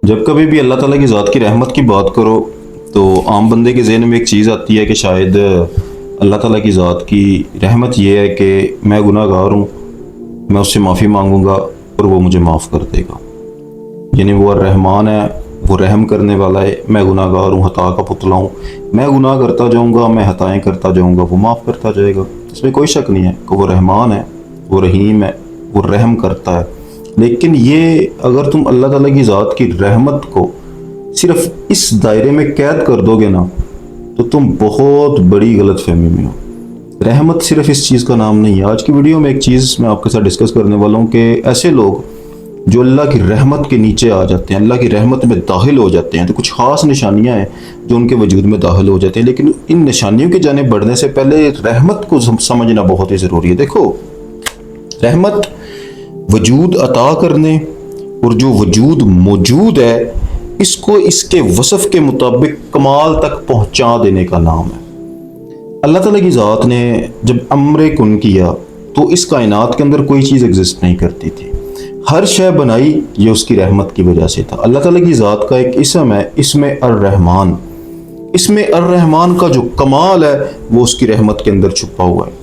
جب کبھی بھی اللہ تعالیٰ کی ذات کی رحمت کی بات کرو تو عام بندے کے ذہن میں ایک چیز آتی ہے کہ شاید اللہ تعالیٰ کی ذات کی رحمت یہ ہے کہ میں گناہ گار ہوں، میں اس سے معافی مانگوں گا اور وہ مجھے معاف کر دے گا۔ یعنی وہ الرحمن ہے، وہ رحم کرنے والا ہے، میں گناہ گار ہوں، خطا کا پتلا ہوں، میں گناہ کرتا جاؤں گا، میں خطائیں کرتا جاؤں گا، وہ معاف کرتا جائے گا۔ اس میں کوئی شک نہیں ہے کہ وہ رحمان ہے، وہ رحیم ہے، وہ رحم کرتا ہے۔ لیکن یہ اگر تم اللہ تعالیٰ کی ذات کی رحمت کو صرف اس دائرے میں قید کر دو گے نا تو تم بہت بڑی غلط فہمی میں ہو۔ رحمت صرف اس چیز کا نام نہیں ہے۔ آج کی ویڈیو میں ایک چیز میں آپ کے ساتھ ڈسکس کرنے والا ہوں کہ ایسے لوگ جو اللہ کی رحمت کے نیچے آ جاتے ہیں، اللہ کی رحمت میں داخل ہو جاتے ہیں، تو کچھ خاص نشانیاں ہیں جو ان کے وجود میں داخل ہو جاتے ہیں، لیکن ان نشانیوں کی جانب بڑھنے سے پہلے رحمت کو سمجھنا بہت ہی ضروری ہے۔ دیکھو، رحمت وجود عطا کرنے اور جو وجود موجود ہے اس کو اس کے وصف کے مطابق کمال تک پہنچا دینے کا نام ہے۔ اللہ تعالیٰ کی ذات نے جب امر کن کیا تو اس کائنات کے اندر کوئی چیز ایگزسٹ نہیں کرتی تھی، ہر شے بنائی یہ اس کی رحمت کی وجہ سے تھا۔ اللہ تعالیٰ کی ذات کا ایک اسم ہے، اسم الرحمن۔ اسم الرحمن کا جو کمال ہے وہ اس کی رحمت کے اندر چھپا ہوا ہے۔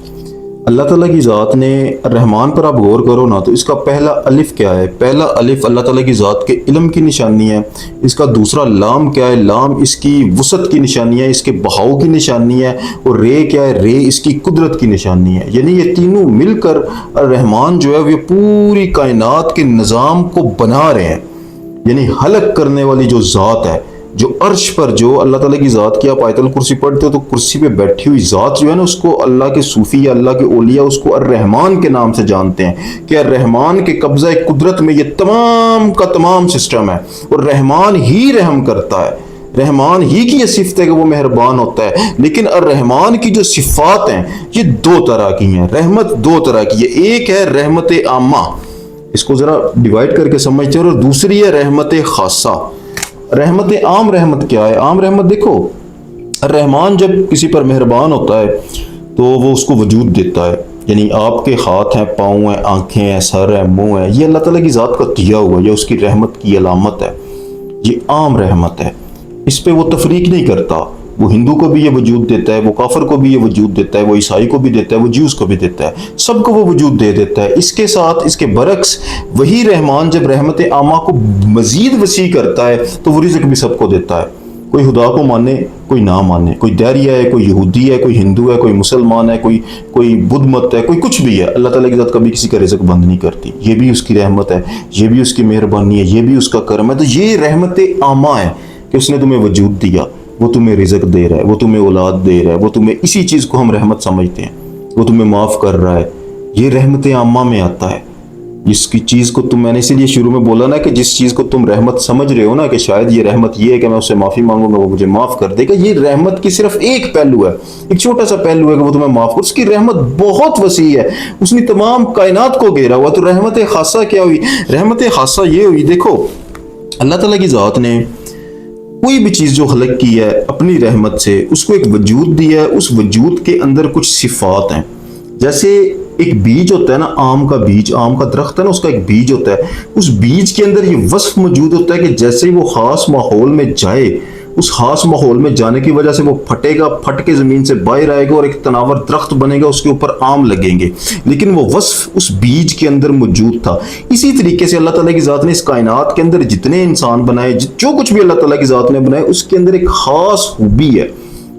اللہ تعالیٰ کی ذات نے الرحمن پر آپ غور کرو نا تو اس کا پہلا الف کیا ہے؟ پہلا الف اللہ تعالیٰ کی ذات کے علم کی نشانی ہے۔ اس کا دوسرا لام کیا ہے؟ لام اس کی وسعت کی نشانی ہے، اس کے بہاؤ کی نشانی ہے، اور رے کیا ہے؟ رے اس کی قدرت کی نشانی ہے۔ یعنی یہ تینوں مل کر الرحمن جو ہے وہ پوری کائنات کے نظام کو بنا رہے ہیں۔ یعنی خلق کرنے والی جو ذات ہے، جو عرش پر جو اللہ تعالیٰ کی ذات کی آپ آیت الکرسی پڑھتے ہو تو کرسی پہ بیٹھی ہوئی ذات جو ہے نا، اس کو اللہ کے صوفی یا اللہ کے اولیاء اس کو الرحمن کے نام سے جانتے ہیں کہ الرحمن کے قبضہ قدرت میں یہ تمام کا تمام سسٹم ہے، اور رحمان ہی رحم کرتا ہے۔ رحمان ہی کی یہ صفت ہے کہ وہ مہربان ہوتا ہے۔ لیکن الرحمن کی جو صفات ہیں یہ دو طرح کی ہیں۔ رحمت دو طرح کی ہے، ایک ہے رحمت عامہ، اس کو ذرا ڈیوائڈ کر کے سمجھتے ہیں، اور دوسری ہے رحمت خاصہ۔ رحمت عام رحمت کیا ہے؟ عام رحمت دیکھو، الرحمن جب کسی پر مہربان ہوتا ہے تو وہ اس کو وجود دیتا ہے۔ یعنی آپ کے ہاتھ ہیں، پاؤں ہیں، آنکھیں ہیں، سر ہے، منہ ہے، یہ اللہ تعالیٰ کی ذات کا دیا ہوا ہے، یہ اس کی رحمت کی علامت ہے، یہ عام رحمت ہے۔ اس پہ وہ تفریق نہیں کرتا، وہ ہندو کو بھی یہ وجود دیتا ہے، وہ کافر کو بھی یہ وجود دیتا ہے، وہ عیسائی کو بھی دیتا ہے، وہ جیوز کو بھی دیتا ہے، سب کو وہ وجود دے دیتا ہے۔ اس کے ساتھ اس کے برعکس وہی رحمان جب رحمت عامہ کو مزید وسیع کرتا ہے تو وہ رزق بھی سب کو دیتا ہے۔ کوئی خدا کو مانے، کوئی نہ مانے، کوئی دہریہ ہے، کوئی یہودی ہے، کوئی ہندو ہے، کوئی مسلمان ہے، کوئی بدھ مت ہے، کوئی کچھ بھی ہے، اللہ تعالیٰ کی ذات کبھی کسی کا رزق بند نہیں کرتی۔ یہ بھی اس کی رحمت ہے، یہ بھی اس کی مہربانی ہے، یہ بھی اس کا کرم ہے۔ تو یہ رحمت عامہ ہے کہ اس نے تمہیں وجود دیا، وہ تمہیں رزق دے رہا ہے، وہ تمہیں اولاد دے رہا ہے، وہ تمہیں اسی چیز کو ہم رحمت سمجھتے ہیں، وہ تمہیں معاف کر رہا ہے۔ یہ رحمت عامہ میں آتا ہے۔ جس کی چیز کو میں نے اسی لیے شروع میں بولا نا کہ جس چیز کو تم رحمت سمجھ رہے ہو نا کہ شاید یہ رحمت یہ ہے کہ میں اس سے معافی مانگوں گا وہ مجھے معاف کر دے گا، یہ رحمت کی صرف ایک پہلو ہے، ایک چھوٹا سا پہلو ہے کہ وہ تمہیں معاف کر۔ اس کی رحمت بہت وسیع ہے، اس نے تمام کائنات کو گھیرا ہوا۔ تو رحمت خاصہ کیا ہوئی؟ رحمت خاصہ یہ ہوئی، دیکھو اللہ تعالیٰ کی ذات نے کوئی بھی چیز جو خلق کی ہے اپنی رحمت سے، اس کو ایک وجود دیا ہے، اس وجود کے اندر کچھ صفات ہیں۔ جیسے ایک بیج ہوتا ہے نا، آم کا بیج، آم کا درخت ہے نا، اس کا ایک بیج ہوتا ہے، اس بیج کے اندر یہ وصف موجود ہوتا ہے کہ جیسے ہی وہ خاص ماحول میں جائے، اس خاص ماحول میں جانے کی وجہ سے وہ پھٹے گا، پھٹ کے زمین سے باہر آئے گا اور ایک تناور درخت بنے گا، اس کے اوپر آم لگیں گے۔ لیکن وہ وصف اس بیج کے اندر موجود تھا۔ اسی طریقے سے اللہ تعالیٰ کی ذات نے اس کائنات کے اندر جتنے انسان بنائے، جو کچھ بھی اللہ تعالیٰ کی ذات نے بنائے، اس کے اندر ایک خاص خوبی ہے،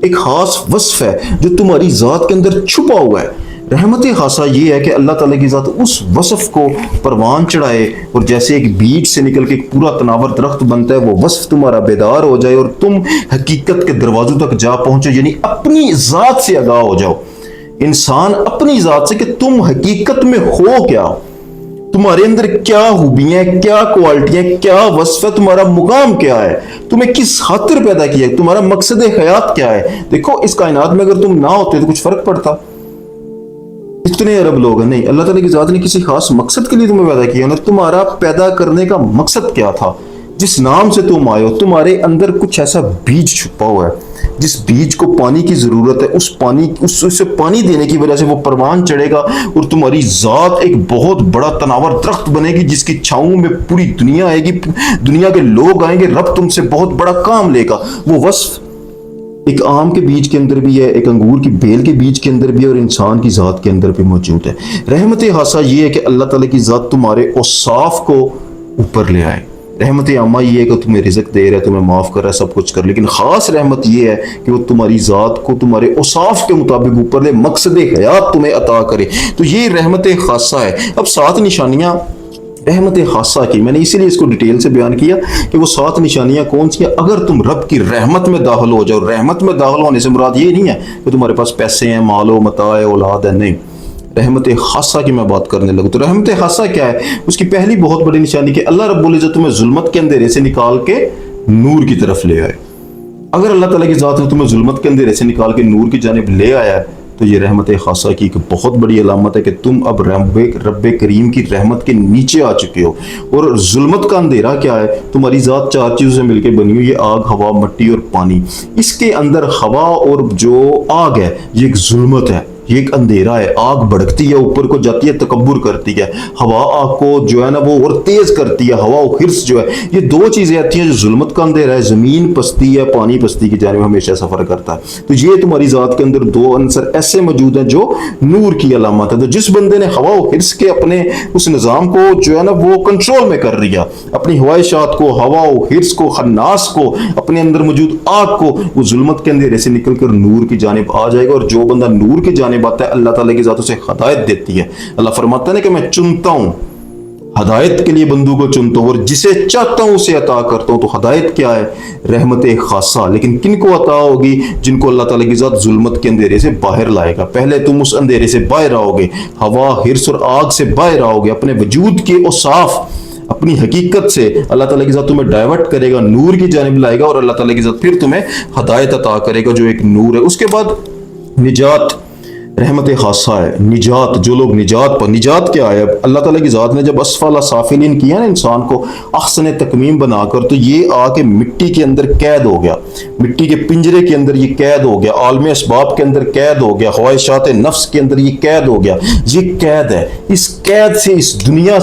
ایک خاص وصف ہے جو تمہاری ذات کے اندر چھپا ہوا ہے۔ رحمت خاصہ یہ ہے کہ اللہ تعالیٰ کی ذات اس وصف کو پروان چڑھائے، اور جیسے ایک بیج سے نکل کے ایک پورا تناور درخت بنتا ہے، وہ وصف تمہارا بیدار ہو جائے اور تم حقیقت کے دروازوں تک جا پہنچو، یعنی اپنی ذات سے آگاہ ہو جاؤ۔ انسان اپنی ذات سے کہ تم حقیقت میں ہو کیا، تمہارے اندر کیا خوبیاں ہیں، کیا کوالٹیاں، کیا وصف ہے، تمہارا مقام کیا ہے، تمہیں کس خاطر پیدا کیا ہے، تمہارا مقصد حیات کیا ہے۔ دیکھو اس کائنات میں اگر تم نہ ہوتے تو کچھ فرق پڑتا؟ اتنے ارب لوگ ہیں، نہیں، اللہ تعالیٰ کی ذات نے کسی خاص مقصد کے لیے تمہیں پیدا کیا ہے۔ تمہارا پیدا کرنے کا مقصد کیا تھا؟ جس نام سے تم آئے ہو، تمہارے اندر کچھ ایسا بیج چھپا ہوا ہے۔ جس بیج کو پانی کی ضرورت ہے اسے پانی دینے کی وجہ سے وہ پروان چڑھے گا اور تمہاری ذات ایک بہت بڑا تناور درخت بنے گی جس کی چھاؤں میں پوری دنیا آئے گی, دنیا کے لوگ آئیں گے, رب تم سے بہت بڑا کام لے گا. وہ وصف ایک آم کے بیج کے اندر بھی ہے, ایک انگور کی بیل کے بیج کے اندر بھی ہے, اور انسان کی ذات کے اندر بھی موجود ہے. رحمت خاصہ یہ ہے کہ اللہ تعالیٰ کی ذات تمہارے اوصاف کو اوپر لے آئے. رحمت عامہ یہ ہے کہ تمہیں رزق دے رہا ہے, تمہیں معاف کر رہا ہے, سب کچھ کر, لیکن خاص رحمت یہ ہے کہ وہ تمہاری ذات کو تمہارے اوصاف کے مطابق اوپر لے, مقصد حیات تمہیں عطا کرے. تو یہ رحمت خاصہ ہے. اب 7 نشانیاں رحمت خاصہ کی, میں نے اسی لیے اس کو ڈیٹیل سے بیان کیا کہ وہ 7 نشانیاں کون سی ہیں. اگر تم رب کی رحمت میں داخل ہو جاؤ, رحمت میں داخل ہونے سے مراد یہ نہیں ہے کہ تمہارے پاس پیسے ہیں, مال و متاع ہے, اولاد ہے, نہیں. رحمت خاصہ کی میں بات کرنے لگوں تو رحمت خاصہ کیا ہے؟ اس کی پہلی بہت بڑی نشانی کہ اللہ رب العزت تمہیں ظلمت کے اندھیرے سے نکال کے نور کی طرف لے آئے. اگر اللہ تعالیٰ کی ذات تمہیں ظلمت کے اندھیرے سے نکال کے نور کی جانب لے آیا ہے تو یہ رحمت خاصہ کی ایک بہت بڑی علامت ہے کہ تم اب رب کریم کی رحمت کے نیچے آ چکے ہو. اور ظلمت کا اندھیرا کیا ہے؟ تمہاری ذات 4 چیزوں سے مل کے بنی ہوئی, یہ آگ, ہوا, مٹی اور پانی. اس کے اندر ہوا اور جو آگ ہے یہ ایک ظلمت ہے, یہ ایک اندھیرا ہے. آگ بڑھتی ہے, اوپر کو جاتی ہے, تکبر کرتی ہے. ہوا آگ کو جو ہے نا وہ اور تیز کرتی ہے, ہوا و حرص جو ہے. یہ 2 چیزیں آتی ہیں جو ظلمت کا اندھیرا ہے. زمین پستی ہے, پانی پستی کی جانب ہمیشہ سفر کرتا ہے. تو یہ تمہاری ذات کے اندر 2 عنصر ایسے موجود ہیں جو نور کی علامت ہے. تو جس بندے نے ہوا و حرص کے اپنے اس نظام کو جو ہے نا وہ کنٹرول میں کر لیا, اپنی خواہشات کو, ہوا و حرص کو, خناس کو, اپنے اندر موجود آگ کو, وہ ظلمت کے اندھیرے سے نکل کر نور کی جانب آ جائے گا. اور جو بندہ نور کی جانب آتا ہے اللہ تعالیٰ کی ذات اسے ہدایت دیتی ہے. اللہ فرماتا ہے نا کہ میں چنتا ہوں, ہدایت کے لیے بندوں کو چنتا ہوں, اور جسے چاہتا ہوں اسے عطا کرتا ہوں. تو ہدایت کیا ہے؟ رحمت خاصہ. لیکن کن کو عطا ہوگی؟ جن کو اللہ تعالیٰ کی ذات ظلمت کے اندھیرے سے باہر لائے گا. پہلے تم اس اندھیرے سے باہر آؤ گے, ہوا, حرص اور آگ سے باہر آؤ گے, اپنے وجود کے اوصاف, اپنی حقیقت سے اللہ تعالیٰ کی ذات تمہیں ڈائیورٹ کرے گا, نور کی جانب لائے گا, اور اللہ تعالیٰ کی ذات پھر تمہیں ہدایت عطا کرے گا جو ایک نور ہے. اس کے بعد نجات رحمت خاصہ ہے. نجات, جو لوگ نجات کیا ہے؟ اللہ تعالیٰ کی ذات نے جب اسفل سافلین کیا نا انسان کو احسن تکمیم بنا کر, تو یہ آ کے مٹی کے اندر قید ہو گیا, مٹی کے پنجرے کے اندر یہ قید ہو گیا, عالم اسباب کے اندر قید ہو گیا, خواہشات نفس کے اندر یہ قید ہو گیا. یہ قید ہے. اس قید سے, اس دنیا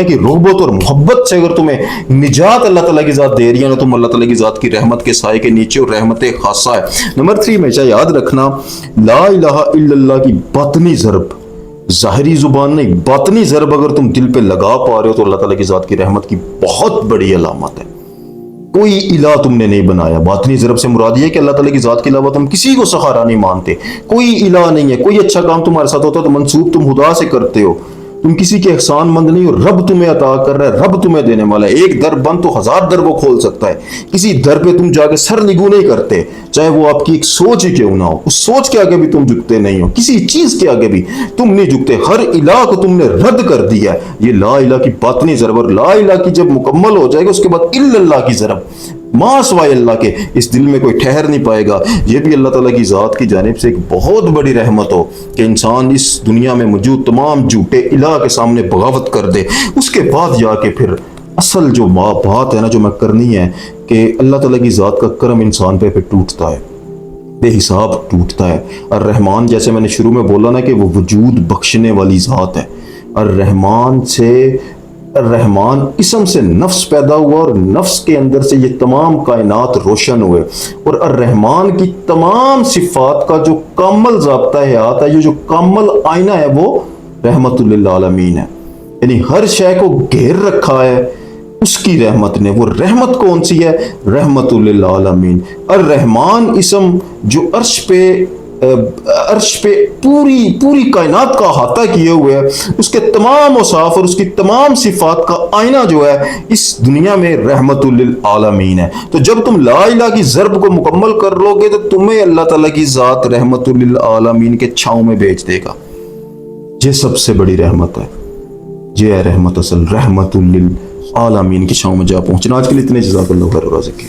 کی رغبت اور محبت سے اگر تمہیں نجات اللہ تعالیٰ کی ذات دے رہی ہے نا, تم اللہ تعالیٰ کی ذات کی رحمت کے سائے کے نیچے, اور رحمت خاصہ ہے. نمبر 3 ہمیشہ یاد رکھنا, لا الہ الا اللہ کی باطنی ضرب, ظاہری زبان نہیں, باطنی ضرب اگر تم دل پہ لگا پا رہے ہو تو اللہ تعالیٰ کی ذات کی رحمت کی بہت بڑی علامت ہے. کوئی الہ تم نے نہیں بنایا. باطنی ضرب سے مراد یہ ہے کہ اللہ تعالیٰ کی ذات کے علاوہ تم کسی کو سہارا نہیں مانتے. کوئی الہ نہیں ہے. کوئی اچھا کام تمہارے ساتھ ہوتا ہے تو منسوب تم خدا سے کرتے ہو. تم کسی کے احسان مند نہیں ہو. رب تمہیں عطا کر رہا ہے, رب تمہیں دینے والا ہے. ایک در بند تو 1000 در وہ کھول سکتا ہے. کسی در پہ تم جا کے سر نگو نہیں کرتے, چاہے وہ آپ کی ایک سوچ ہی کیوں نہ ہو. اس سوچ کے آگے بھی تم جھکتے نہیں ہو, کسی چیز کے آگے بھی تم نہیں جھکتے. ہر الہ کو تم نے رد کر دیا ہے. یہ لا الہ کی باطنی ضرب, اور لا الہ کی جب مکمل ہو جائے گا اس کے بعد الا اللہ کی ضرب, ما سوائے اللہ کے اس دل میں کوئی ٹھہر نہیں پائے گا. یہ بھی اللہ تعالیٰ کی ذات کی جانب سے ایک بہت بڑی رحمت ہو کہ انسان اس دنیا میں موجود تمام جھوٹے الہ کے سامنے بغاوت کر دے. اس کے بعد جا کے پھر اصل جو بات ہے نا جو میں کرنی ہے کہ اللہ تعالیٰ کی ذات کا کرم انسان پہ ٹوٹتا ہے, بے حساب ٹوٹتا ہے. الرحمن, جیسے میں نے شروع میں بولا نا کہ وہ وجود بخشنے والی ذات ہے. الرحمن اسم سے نفس پیدا ہوا, اور نفس کے اندر سے یہ تمام کائنات روشن ہوئے. اور الرحمن کی تمام صفات کا جو کامل ضابطہ حیات ہے, یہ جو کامل آئینہ ہے وہ رحمت للعالمین ہے. یعنی ہر شے کو گھیر رکھا ہے اس کی رحمت نے. وہ رحمت کون سی ہے؟ رحمت للعالمین. الرحمن اسم جو عرش پہ پوری کائنات کا احاطہ کیے ہوئے ہے, اس کے تمام اوصاف اور اس کی تمام صفات کا آئینہ جو ہے اس دنیا میں رحمت للعالمین ہے. تو جب تم لا الہ کی ضرب کو مکمل کر لو گے تو تمہیں اللہ تعالیٰ کی ذات رحمت للعالمین کے چھاؤں میں بھیج دے گا. یہ سب سے بڑی رحمت ہے. یہ ہے رحمت اصل, رحمت للعالمین کی چھاؤں میں جا پہنچنا. آج کے لیے اتنے, جزاک اللہ خیر و رازق.